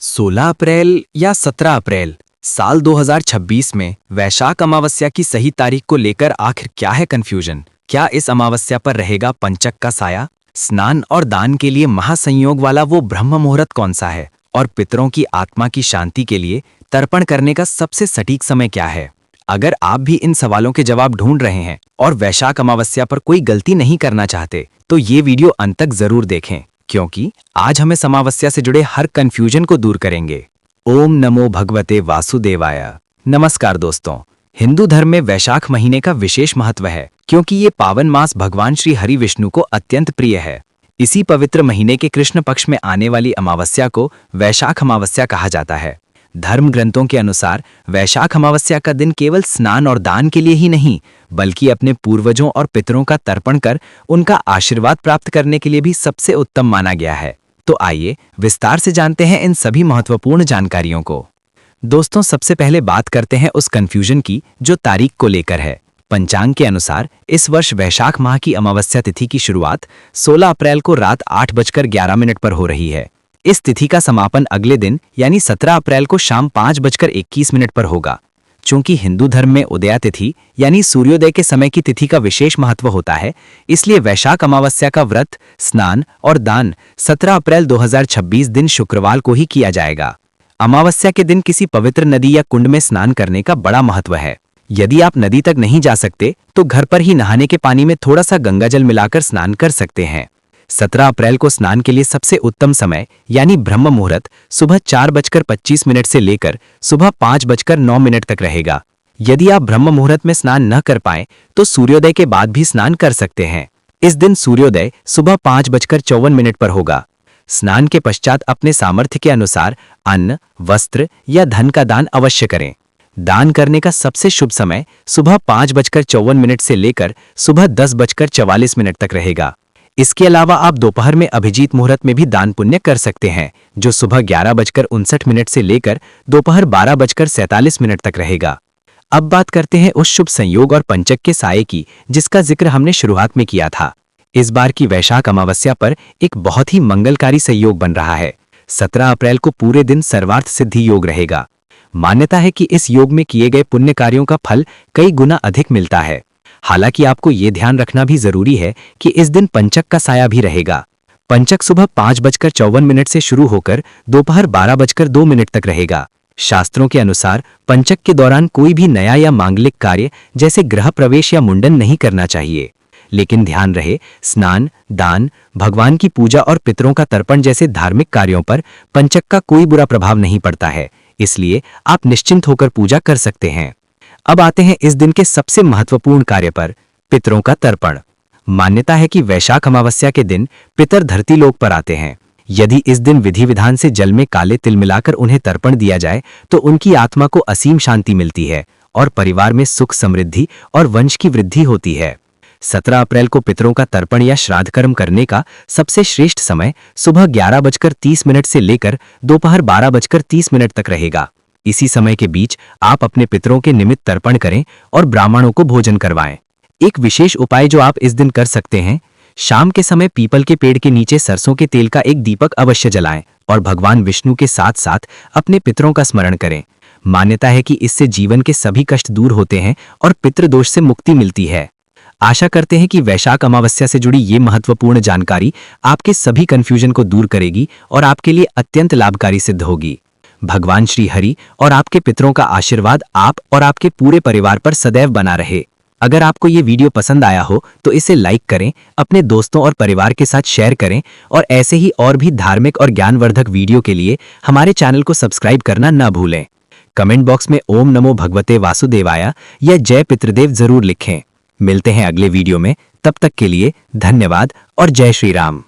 16 अप्रैल या 17 अप्रैल साल 2026 में वैशाख अमावस्या की सही तारीख को लेकर आखिर क्या है कंफ्यूजन? क्या इस अमावस्या पर रहेगा पंचक का साया? स्नान और दान के लिए महासंयोग वाला वो ब्रह्म मुहूर्त कौन सा है? और पितरों की आत्मा की शांति के लिए तर्पण करने का सबसे सटीक समय क्या है? अगर आप भी इन सवालों के जवाब ढूंढ रहे हैं और वैशाख अमावस्या पर कोई गलती नहीं करना चाहते, तो ये वीडियो अंत तक जरूर देखें, क्योंकि आज हम इस अमावस्या से जुड़े हर कंफ्यूजन को दूर करेंगे। ओम नमो भगवते वासुदेवाय। नमस्कार दोस्तों, हिंदू धर्म में वैशाख महीने का विशेष महत्व है, क्योंकि ये पावन मास भगवान श्री हरि विष्णु को अत्यंत प्रिय है। इसी पवित्र महीने के कृष्ण पक्ष में आने वाली अमावस्या को वैशाख अमावस्या कहा जाता है। धर्म ग्रंथों के अनुसार वैशाख अमावस्या का दिन केवल स्नान और दान के लिए ही नहीं, बल्कि अपने पूर्वजों और पितरों का तर्पण कर उनका आशीर्वाद प्राप्त करने के लिए भी सबसे उत्तम माना गया है। तो आइए विस्तार से जानते हैं इन सभी महत्वपूर्ण जानकारियों को। दोस्तों, सबसे पहले बात करते हैं उस कंफ्यूजन की जो तारीख को लेकर है। पंचांग के अनुसार इस वर्ष वैशाख माह की अमावस्या तिथि की शुरुआत 16 अप्रैल को रात 8:11 पर हो रही है। इस तिथि का समापन अगले दिन यानी 17 अप्रैल को शाम 5:21 पर होगा। चूंकि हिंदू धर्म में उदया तिथि यानी सूर्योदय के समय की तिथि का विशेष महत्व होता है, इसलिए वैशाख अमावस्या का व्रत, स्नान और दान 17 अप्रैल 2026 दिन शुक्रवार को ही किया जाएगा। अमावस्या के दिन किसी पवित्र नदी या कुंड में स्नान करने का बड़ा महत्व है। यदि आप नदी तक नहीं जा सकते तो घर पर ही नहाने के पानी में थोड़ा सा गंगाजल मिलाकर स्नान कर सकते हैं। 17 अप्रैल को स्नान के लिए सबसे उत्तम समय यानी ब्रह्म मुहूर्त सुबह 4:25 से लेकर सुबह 5:09 तक रहेगा। यदि आप ब्रह्म मुहूर्त में स्नान न कर पाएं तो सूर्योदय के बाद भी स्नान कर सकते हैं। इस दिन सूर्योदय सुबह 5:54 पर होगा। स्नान के पश्चात अपने सामर्थ्य के अनुसार अन्न, वस्त्र या धन का दान अवश्य करें। दान करने का सबसे शुभ समय सुबह 5:54 से लेकर सुबह 10:44 तक रहेगा। इसके अलावा आप दोपहर में अभिजीत मुहूर्त में भी दान पुण्य कर सकते हैं, जो सुबह 11:59 से लेकर दोपहर 12:47 तक रहेगा। अब बात करते हैं उस शुभ संयोग और पंचक के साये की, जिसका जिक्र हमने शुरुआत में किया था। इस बार की वैशाख अमावस्या पर एक बहुत ही मंगलकारी संयोग बन रहा है। 17 अप्रैल को पूरे दिन सर्वार्थ सिद्धि योग रहेगा। मान्यता है कि इस योग में किए गए पुण्य कार्यों का फल कई गुना अधिक मिलता है। हालांकि आपको ये ध्यान रखना भी जरूरी है कि इस दिन पंचक का साया भी रहेगा। पंचक सुबह 5:54 से शुरू होकर दोपहर 12:02 तक रहेगा। शास्त्रों के अनुसार पंचक के दौरान कोई भी नया या मांगलिक कार्य जैसे गृह प्रवेश या मुंडन नहीं करना चाहिए। लेकिन ध्यान रहे, स्नान, दान, भगवान की पूजा और पितरों का तर्पण जैसे धार्मिक कार्यों पर पंचक का कोई बुरा प्रभाव नहीं पड़ता है, इसलिए आप निश्चिंत होकर पूजा कर सकते हैं। अब आते हैं इस दिन के सबसे महत्वपूर्ण कार्य पर, पितरों का तर्पण। मान्यता है कि वैशाख अमावस्या के दिन पितर धरती लोक पर आते हैं। यदि इस दिन विधि विधान से जल में काले तिल मिलाकर उन्हें तर्पण दिया जाए तो उनकी आत्मा को असीम शांति मिलती है और परिवार में सुख, समृद्धि और वंश की वृद्धि होती है। 17 अप्रैल को पितरों का तर्पण या श्राद्ध कर्म करने का सबसे श्रेष्ठ समय सुबह 11:30 से लेकर दोपहर 12:30 तक रहेगा। इसी समय के बीच आप अपने पितरों के निमित्त तर्पण करें और ब्राह्मणों को भोजन करवाएं। एक विशेष उपाय जो आप इस दिन कर सकते हैं, शाम के समय पीपल के पेड़ के नीचे सरसों के तेल का एक दीपक अवश्य जलाएं और भगवान विष्णु के साथ साथ अपने पितरों का स्मरण करें। मान्यता है कि इससे जीवन के सभी कष्ट दूर होते हैं और पितृदोष से मुक्ति मिलती है। आशा करते हैं कि वैशाख अमावस्या से जुड़ी ये महत्वपूर्ण जानकारी आपके सभी कंफ्यूजन को दूर करेगी और आपके लिए अत्यंत लाभकारी सिद्ध होगी। भगवान श्री हरि और आपके पितरों का आशीर्वाद आप और आपके पूरे परिवार पर सदैव बना रहे। अगर आपको ये वीडियो पसंद आया हो तो इसे लाइक करें, अपने दोस्तों और परिवार के साथ शेयर करें और ऐसे ही और भी धार्मिक और ज्ञानवर्धक वीडियो के लिए हमारे चैनल को सब्सक्राइब करना न भूलें। कमेंट बॉक्स में ओम नमो भगवते वासुदेवाय या जय पितृदेव जरूर लिखें। मिलते हैं अगले वीडियो में, तब तक के लिए धन्यवाद और जय श्री राम।